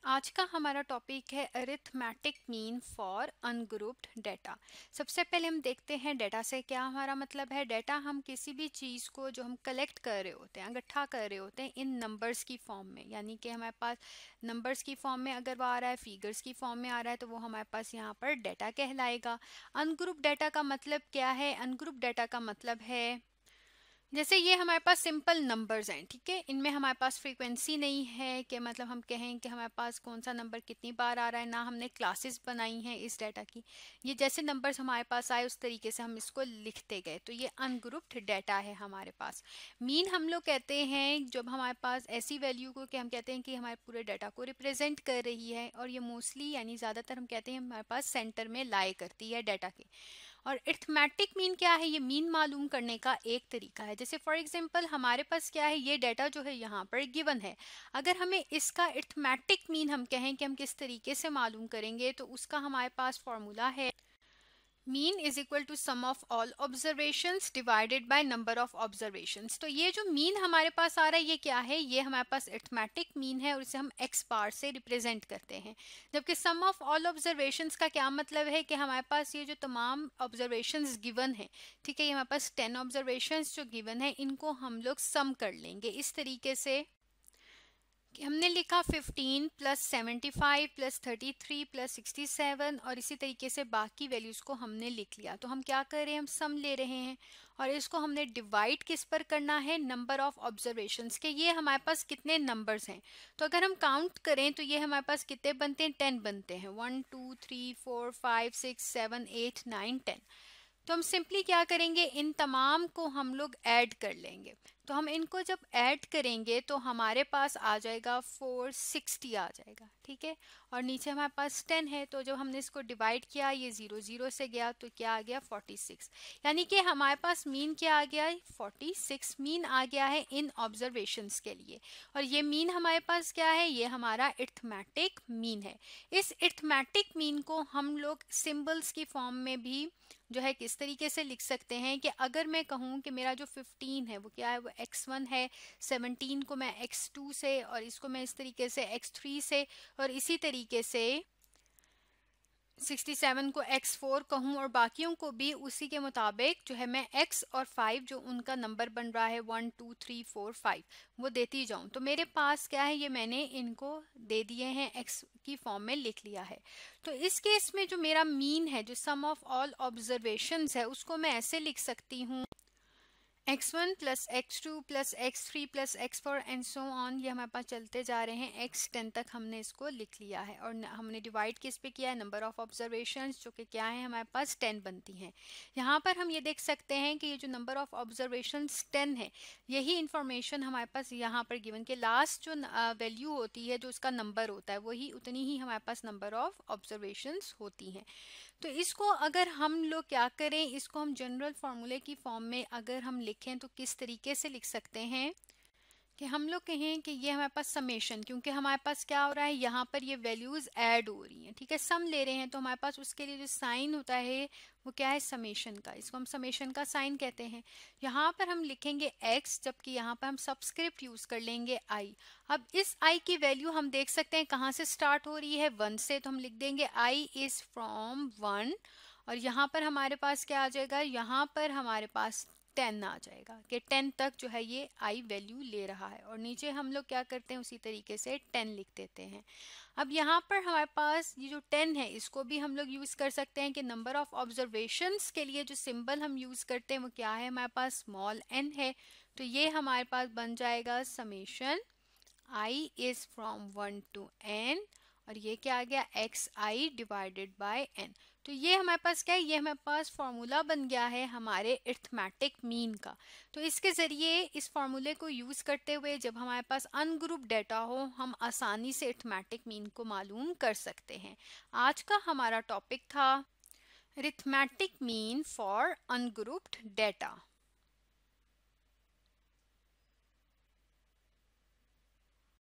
आज का हमारा टॉपिक है arithmetic mean for ungrouped data. सबसे पहले हम देखते हैं डाटा से क्या हमारा मतलब है। डाटा हम किसी भी चीज़ को जो हम कलेक्ट कर रहे होते हैं, इकट्ठा कर रहे होते हैं इन नंबर्स की फॉर्म में, यानी कि हमारे पास नंबर्स की फॉर्म में अगर वो आ रहा है, फिगर्स की फॉर्म में आ रहा है, तो वो हमारे पास यहाँ पर डाटा कहलाएगा। अनग्रुप्ड डाटा का मतलब क्या है? अनग्रुप्ड डाटा का मतलब है जैसे ये हमारे पास सिंपल नंबर्स हैं, ठीक है, इनमें हमारे पास फ्रीक्वेंसी नहीं है कि मतलब हम कहें कि हमारे पास कौन सा नंबर कितनी बार आ रहा है, ना हमने क्लासेस बनाई हैं इस डाटा की। ये जैसे नंबर्स हमारे पास आए उस तरीके से हम इसको लिखते गए, तो ये अनग्रुप्ड डाटा है हमारे पास। मीन हम लोग कहते हैं जब हमारे पास ऐसी वैल्यू को कि हम कहते हैं कि हमारे पूरे डाटा को रिप्रेजेंट कर रही है, और ये मोस्टली यानी ज़्यादातर हम कहते हैं हमारे पास सेंटर में लाई करती है डाटा के। और अरिथमेटिक मीन क्या है? ये मीन मालूम करने का एक तरीका है। जैसे फॉर एग्जांपल हमारे पास क्या है, ये डाटा जो है यहाँ पर गिवन है। अगर हमें इसका अरिथमेटिक मीन हम कहें कि हम किस तरीके से मालूम करेंगे, तो उसका हमारे पास फॉर्मूला है mean is equal to sum of all observations divided by number of observations. तो ये जो मीन हमारे पास आ रहा है ये क्या है? ये हमारे पास अरिथमेटिक मीन है और इसे हम एक्स बार से रिप्रेजेंट करते हैं। जबकि सम ऑफ ऑल ऑब्जर्वेशंस का क्या मतलब है कि हमारे पास ये जो तमाम ऑब्जर्वेशंस गिवन है, ठीक है, ये हमारे पास 10 ऑब्जर्वेशंस जो गिवन है इनको हम लोग सम कर लेंगे इस तरीके से कि हमने लिखा 15 प्लस 75 प्लस 33 प्लस 67, और इसी तरीके से बाकी वैल्यूज़ को हमने लिख लिया। तो हम क्या कर रहे हैं, हम सम ले रहे हैं और इसको हमने डिवाइड किस पर करना है? नंबर ऑफ ऑब्जर्वेशंस के। ये हमारे पास कितने नंबर्स हैं, तो अगर हम काउंट करें तो ये हमारे पास कितने बनते हैं? 10 बनते हैं। 1 2 3 4 5 6 7 8 9 10। तो हम सिंपली क्या करेंगे, इन तमाम को हम लोग ऐड कर लेंगे। तो हम इनको जब ऐड करेंगे तो हमारे पास आ जाएगा 460 आ जाएगा, ठीक है। और नीचे हमारे पास 10 है, तो जब हमने इसको डिवाइड किया ये 0 0 से गया तो क्या आ गया? 46। यानी कि हमारे पास मीन क्या आ गया? 46 मीन आ गया है इन ऑब्जर्वेशंस के लिए। और ये मीन हमारे पास क्या है? ये हमारा अरिथमेटिक मीन है। इस अरिथमेटिक मीन को हम लोग सिंबल्स की फॉर्म में भी जो है किस तरीके से लिख सकते हैं कि अगर मैं कहूँ कि मेरा जो 15 है वो क्या है? वो x1 है। 17 को मैं x2 से, और इसको मैं इस तरीके से x3 से, और इसी तरीके से 67 को x4 कहूँ, और बाकियों को भी उसी के मुताबिक जो है मैं x और 5 जो उनका नंबर बन रहा है 1 2 3 4 5 वो देती जाऊँ। तो मेरे पास क्या है, ये मैंने इनको दे दिए हैं, x की फॉर्म में लिख लिया है। तो इस केस में जो मेरा मीन है, जो सम ऑफ ऑल ऑब्जर्वेशंस है, उसको मैं ऐसे लिख सकती हूँ x1 plus x2 plus x3 plus x4 and so on. ये हमारे पास चलते जा रहे हैं, x10 तक हमने इसको लिख लिया है। और हमने डिवाइड किस पे किया है? नंबर ऑफ ऑब्जर्वेशंस, जो कि क्या है हमारे पास 10 बनती हैं। यहाँ पर हम ये देख सकते हैं कि ये जो नंबर ऑफ ऑब्जर्वेशंस 10 है, यही इंफॉर्मेशन हमारे पास यहाँ पर गिवन के लास्ट जो वैल्यू होती है, जो उसका नंबर होता है, वही उतनी ही हमारे पास नंबर ऑफ ऑब्जर्वेशंस होती हैं। तो इसको अगर हम लोग क्या करें, इसको हम जनरल फार्मूले की फॉर्म में अगर हम लिखें तो किस तरीके से लिख सकते हैं कि हम लोग कहें कि ये हमारे पास समेशन, क्योंकि हमारे पास क्या हो रहा है, यहाँ पर ये वैल्यूज ऐड हो रही हैं, ठीक है, सम ले रहे हैं, तो हमारे पास उसके लिए जो साइन होता है वो क्या है? समेशन का। इसको हम समेशन का साइन कहते हैं। यहाँ पर हम लिखेंगे x, जबकि यहाँ पर हम सबस्क्रिप्ट यूज कर लेंगे i। अब इस i की वैल्यू हम देख सकते हैं कहाँ से स्टार्ट हो रही है? 1 से, तो हम लिख देंगे i इज फ्रॉम 1। और यहाँ पर हमारे पास क्या आ जाएगा? यहाँ पर हमारे पास 10 आ जाएगा कि 10 तक जो है ये आई वैल्यू ले रहा है। और नीचे हम लोग क्या करते हैं, उसी तरीके से 10 लिख देते हैं। अब यहाँ पर हमारे पास ये जो 10 है, इसको भी हम लोग यूज कर सकते हैं कि नंबर ऑफ ऑब्जर्वेशंस के लिए जो सिंबल हम यूज करते हैं वो क्या है? हमारे पास स्मॉल n है। तो ये हमारे पास बन जाएगा summation i is from 1 to n, और ये क्या आ गया? xi divided by n। तो ये हमारे पास क्या है? ये हमारे पास फॉर्मूला बन गया है हमारे अरिथमेटिक मीन का। तो इसके ज़रिए इस फॉर्मूले को यूज़ करते हुए जब हमारे पास अनग्रुप डाटा हो, हम आसानी से अरिथमेटिक मीन को मालूम कर सकते हैं। आज का हमारा टॉपिक था arithmetic mean for ungrouped data.